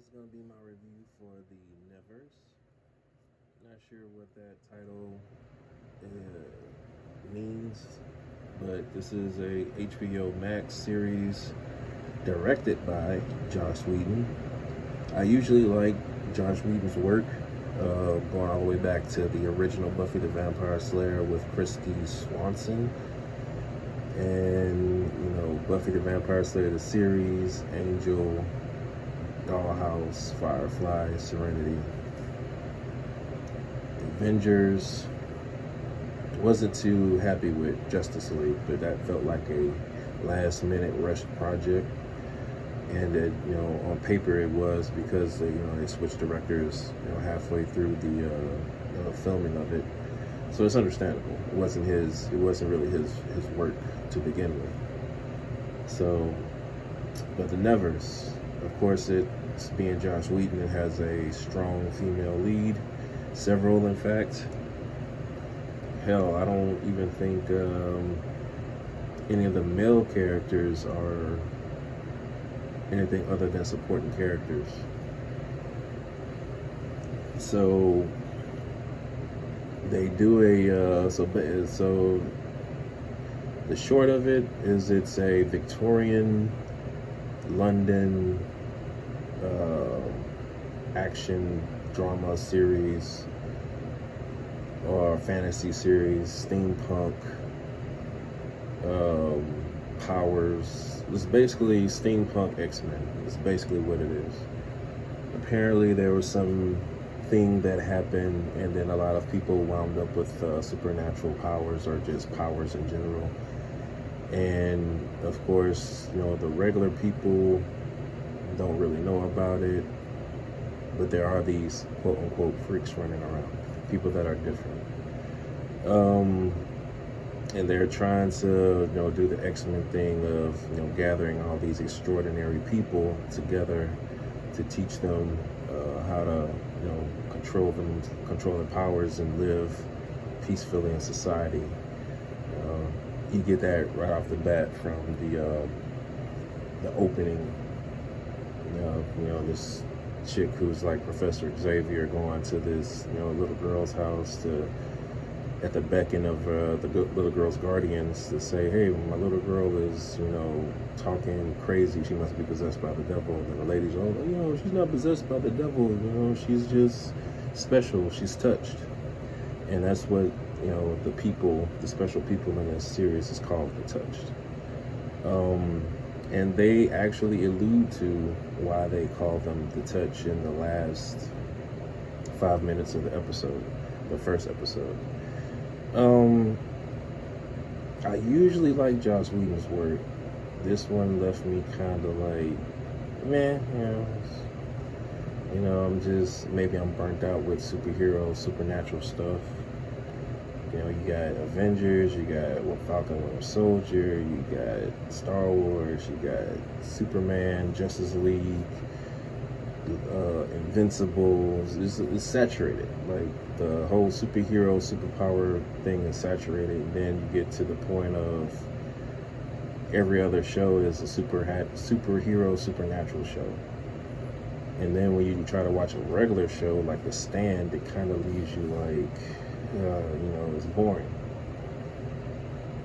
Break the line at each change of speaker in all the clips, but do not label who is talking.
is going to be my review for the Nevers. Not sure what that title means, but this is a HBOMaX series directed by Joss Whedon. I usually like Joss Whedon's work, going all the way back to the original Buffy the Vampire Slayer with Christy Swanson, and Buffy the Vampire Slayer the series, Angel, Dollhouse, Firefly, Serenity, Avengers. Wasn't too happy with Justice League, but that felt like a last minute rushed project. And it, on paper it was, because they switched directors, halfway through the filming of it. So it's understandable. It wasn't really his work to begin with. So, but the Nevers, of course, it's being Joss Whedon. It has a strong female lead, several in fact. Hell, I don't even think any of the male characters are anything other than supporting characters. So they do so the short of it is, it's a Victorian London action drama series or fantasy series, steampunk, powers. It's basically steampunk X-Men. It's basically what it is. Apparently there was some thing that happened, and then a lot of people wound up with supernatural powers, or just powers in general. And of course, the regular people don't really know about it, but there are these quote-unquote freaks running around, people that are different. And they're trying to, do the X-Men thing of, gathering all these extraordinary people together to teach them how to, control their powers and live peacefully in society. You get that right off the bat from the opening. This chick who's like Professor Xavier going to this, little girl's house at the beckon of the little girl's guardians to say, hey, my little girl is, talking crazy. She must be possessed by the devil. And the lady's, she's not possessed by the devil. She's just special. She's touched. And that's what, the special people in this series is called the Touched. And they actually allude to why they call them the Touch in the last 5 minutes of the episode, the first episode. I usually like Joss Whedon's work. This one left me kind of like, meh, maybe I'm burnt out with supernatural stuff. You got Avengers, you got Falcon Winter Soldier, you got Star Wars, you got Superman, Justice League, Invincible. It's saturated. Like, the whole superpower thing is saturated. And then you get to the point of every other show is a superhero, supernatural show. And then when you try to watch a regular show like The Stand, it kind of leaves you like, it's boring.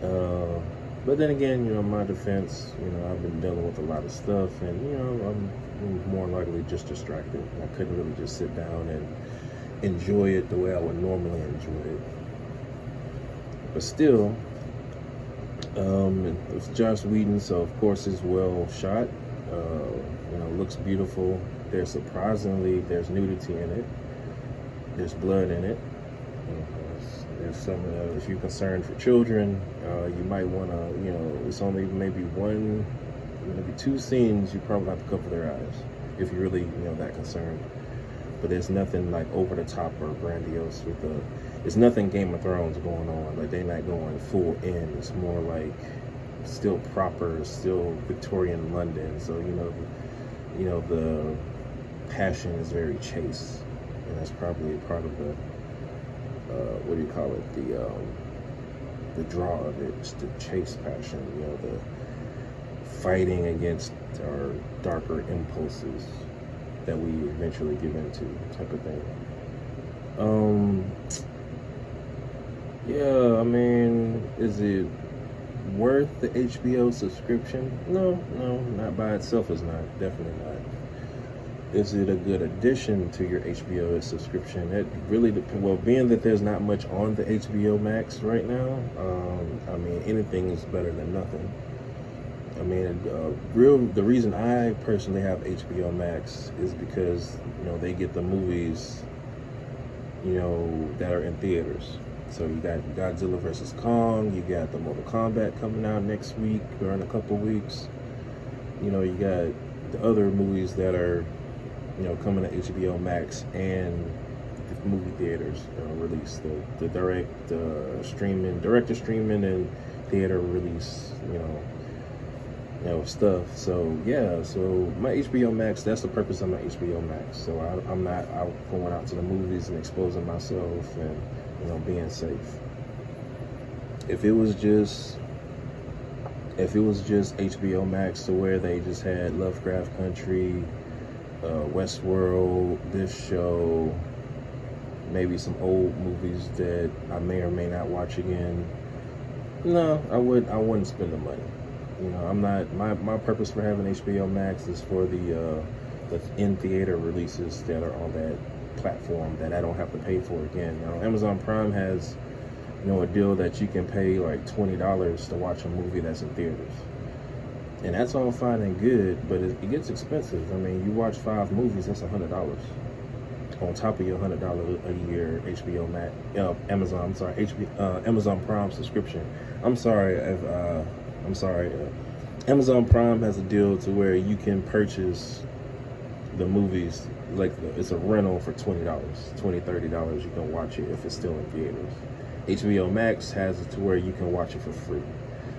But then again, in my defense, I've been dealing with a lot of stuff, and I'm more likely just distracted. I couldn't really just sit down and enjoy it the way I would normally enjoy it. But still, it's Joss Whedon, so of course it's well shot. Looks beautiful. There's nudity in it. There's blood in it. There's some, if you're concerned for children, you might want to, it's only maybe two scenes you probably have to cover their eyes if you're really, that concerned. But there's nothing like over the top or grandiose it's nothing Game of Thrones going on. Like, they're not going full in. It's more like still proper, still Victorian London. So, the passion is very chaste. And that's probably part of the, the draw of it. It's the chase passion, the fighting against our darker impulses. that we eventually give into, type of thing. Um, yeah, I mean, is it worth the HBO subscription? No, not by itself. Is not, definitely not. Is it a good addition to your HBO subscription? It really depends. Well, being that there's not much on the HBO Max right now, I mean, anything is better than nothing. I mean, the reason I personally have HBO Max is because, you know, they get the movies, you know, that are in theaters. So you got Godzilla vs. Kong, you got the Mortal Kombat coming out next week or in a couple weeks. You know, you got the other movies that are, you know, coming to HBO Max and the movie theaters release, the direct to streaming and theater release, you know, stuff. So yeah, so my HBO Max, that's the purpose of my HBO Max. So I'm not out going out to the movies and exposing myself and, you know, being safe. If it was just HBO Max to where they just had Lovecraft Country, Westworld, this show, maybe some old movies that I may or may not watch again, no, I wouldn't spend the money. You know, I'm not, my purpose for having HBO Max is for the in-theater releases that are on that platform that I don't have to pay for again. You know, Amazon Prime has, you know, a deal that you can pay like $20 to watch a movie that's in theaters. And that's all fine and good, but it gets expensive. I mean, you watch 5 movies, that's $100 on top of your $100 a year HBO Max, Amazon Prime subscription. Amazon Prime has a deal to where you can purchase the movies, like it's a rental for $20, $30. You can watch it if it's still in theaters. HBO Max has it to where you can watch it for free.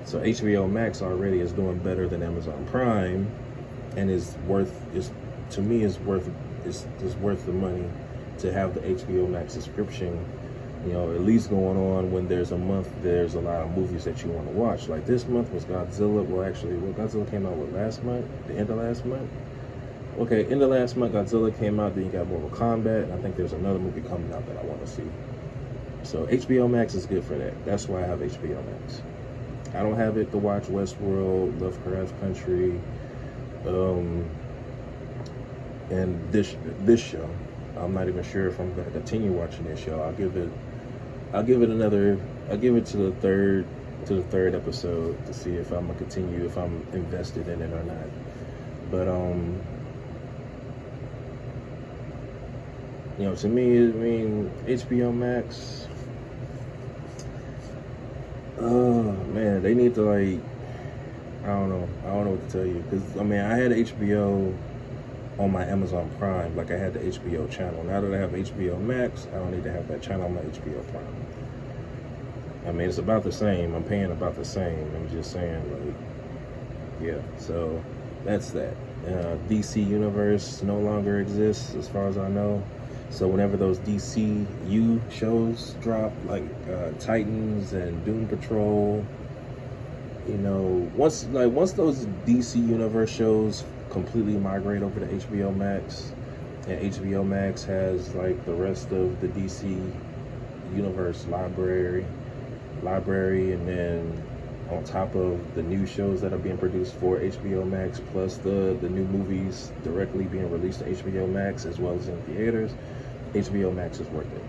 So HBO Max already is doing better than Amazon Prime, and is worth the money to have the HBO Max subscription. You know, at least going on when there's a month, there's a lot of movies that you want to watch. Like this month was Godzilla. Well, actually, Godzilla came out last month, the end of last month. Okay, end of last month, Godzilla came out. Then you got Mortal Kombat, and I think there's another movie coming out that I want to see. So HBO Max is good for that. That's why I have HBO Max. I don't have it to watch Westworld, Lovecraft Country, and this show. I'm not even sure if I'm going to continue watching this show. I'll give it to the third episode to see if I'm gonna continue, if I'm invested in it or not. But you know, to me, I mean, HBO Max. Oh man, they need to, like, I don't know what to tell you, because I mean, I had HBO on my Amazon Prime, like I had the HBO channel. Now that I have HBO Max, I don't need to have that channel on my HBO Prime. I mean, it's about the same. I'm paying about the same. I'm just saying, like, yeah. So that's that. DC Universe no longer exists, as far as I know. So whenever those DCU shows drop, like Titans and Doom Patrol, you know, once those DC Universe shows completely migrate over to HBO Max, and HBO Max has like the rest of the DC Universe library, and then on top of the new shows that are being produced for HBO Max, plus the new movies directly being released to HBO Max as well as in theaters, HBO Max is worth it.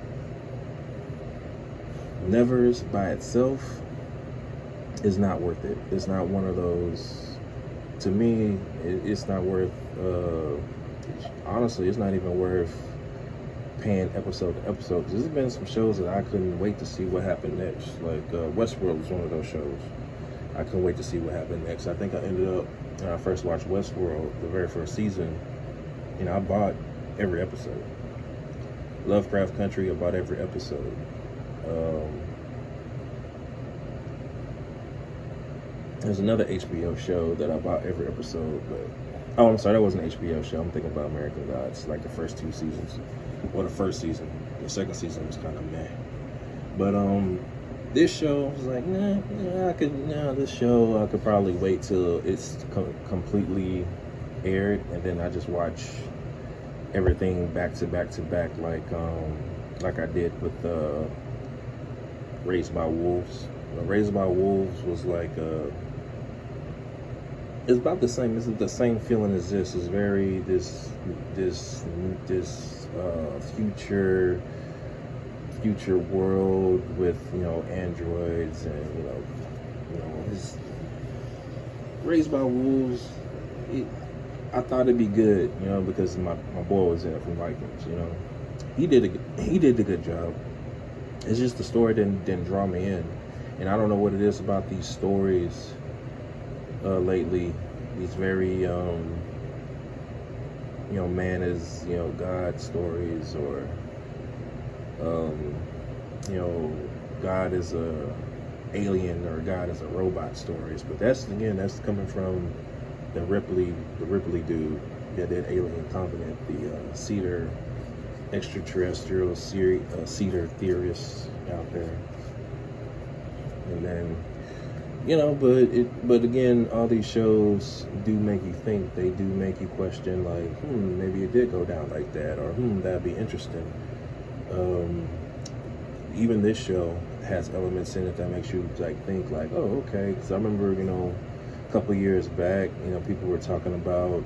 Nevers by itself is not worth it. It's not one of those, to me, it's not worth, honestly, it's not even worth paying episode to episode. There's been some shows that I couldn't wait to see what happened next. Like Westworld was one of those shows. I couldn't wait to see what happened next. I think I ended up, when I first watched Westworld, the very first season, you know, I bought every episode. Lovecraft Country, I bought every episode. There's another HBO show that I bought every episode, but I'm sorry, that wasn't an HBO show. I'm thinking about American Gods, like the first 2 seasons, or the first season. The second season was kind of meh. But this show was like, this show I could probably wait till it's completely aired, and then I just watch everything back to back to back, like I did with Raised by Wolves. Raised by Wolves was like it's about the same. It's the same feeling as this. It's very this future world with androids and his Raised by Wolves. I thought it'd be good, because my boy was in it from Vikings. He did the good job. It's just the story didn't draw me in, and I don't know what it is about these stories lately. These very man is God stories, or God is a alien or God is a robot stories. But that's coming from the Ripley dude that did Alien Covenant, the Cedar extraterrestrial Cedar theorists out there. And then but again, all these shows do make you think. They do make you question, like, maybe it did go down like that, or that'd be interesting. Even this show has elements in it that makes you like think, like, oh, okay. Because I remember, a couple of years back, people were talking about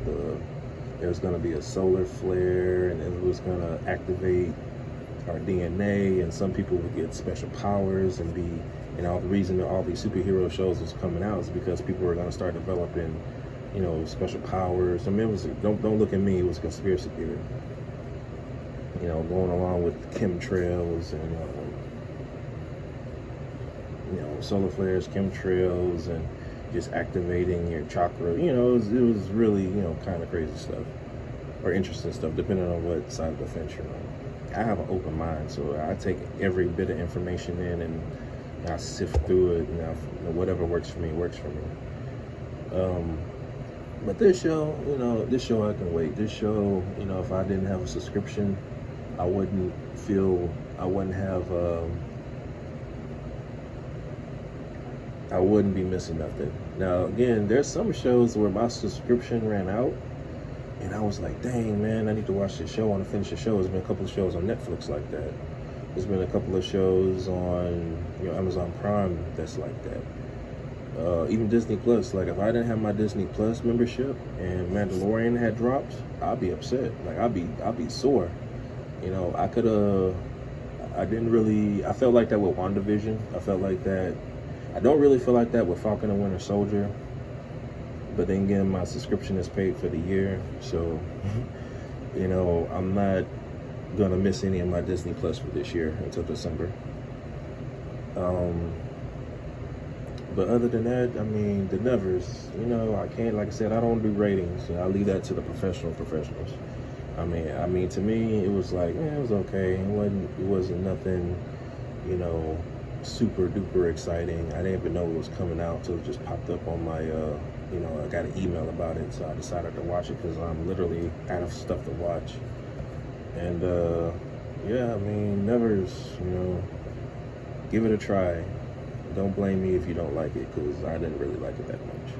there's going to be a solar flare, and it was going to activate our DNA, and some people would get special powers and be. The reason that all these superhero shows was coming out is because people were going to start developing, special powers. I mean, it was don't look at me. It was a conspiracy theory. Going along with chemtrails and solar flares, chemtrails, and just activating your chakra. It was really kind of crazy stuff or interesting stuff, depending on what side of the fence you're on. I have an open mind, so I take every bit of information in and I sift through it, and whatever works for me, works for me. But this show, I can wait. This show, if I didn't have a subscription, I wouldn't be missing nothing. Now, again, there's some shows where my subscription ran out, and I was like, dang, man, I need to watch this show. I want to finish the show. There's been a couple of shows on Netflix like that. There's been a couple of shows on Amazon Prime that's like that. Even Disney Plus. Like, if I didn't have my Disney Plus membership and Mandalorian had dropped, I'd be upset. Like, I'd be sore. I felt like that with WandaVision. I felt like that. I don't really feel like that with Falcon and Winter Soldier. But then again, my subscription is paid for the year, so I'm not gonna miss any of my Disney Plus for this year until December. But other than that, I mean, the Nevers, I can't, like I said, I don't do ratings. I leave that to the professionals. I mean, to me, it was like, it was okay. It wasn't nothing, super duper exciting. I didn't even know it was coming out until it just popped up on my, I got an email about it, so I decided to watch it because I'm literally out of stuff to watch. And yeah, I mean, Nevers, give it a try. Don't blame me if you don't like it, because I didn't really like it that much.